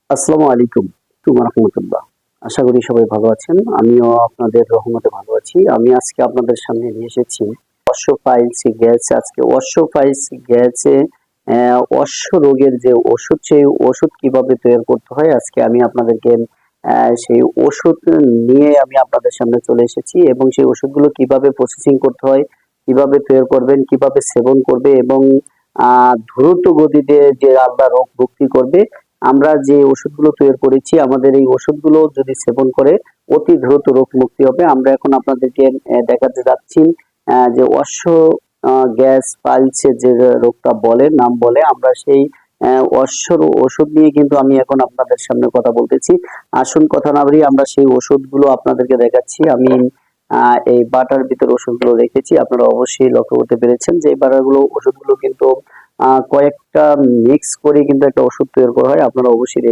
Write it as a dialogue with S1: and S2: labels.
S1: আসসালামু আলাইকুম রাহমাতুল্লাহ। আশা করি সবাই ভালো আছেন। আমিও আপনাদের রহমতে ভালো আছি। আমি আজকে আপনাদের সামনে নিয়ে এসেছি অশ্বফাইলস গ্যাস। আজকে অশ্বফাইলস গ্যাসে অশ্ব রোগের যে ওষুধ, সেই ওষুধ কিভাবে তৈরি করতে হয় আজকে আমি আপনাদেরকে সেই ওষুধ নিয়ে আমি আপনাদের সামনে চলে এসেছি এবং সেই ওষুধগুলো কিভাবে প্রসেসিং করতে হয়, কিভাবে তৈরি করবেন, কিভাবে সেবন করবে এবং দ্রুত গতিতে যে আল্লাহ রোগ মুক্তি করবে। আমরা যে ওষুধগুলো তৈরি করেছি আমাদের এই ওষুধগুলো যদি সেবন করে অতি দ্রুত রোগ মুক্তি হবে। আমরা এখন আপনাদেরকে দেখাতে যাচ্ছি যে অশ্ব গ্যাস পাইলসের যে রোগটা বলে নাম বলে, আমরা সেই অশ্বর ওষুধ নিয়ে কিন্তু আমি এখন আপনাদের সামনে কথা বলতেছি। আসুন কথা না বাড়িয়ে আমরা সেই ওষুধগুলো আপনাদেরকে দেখাচ্ছি। আমি এই বাটার ভিতর ওষুধগুলো রেখেছি। আপনারা অবশ্যই লক্ষ্য করতে পেরেছেন যে এই বাটারগুলো ওষুধগুলো কিন্তু কয়েকটা মিক্স করে কিন্তু একটা ওষুধ তৈরি করা হয়। আপনারা অবশ্যই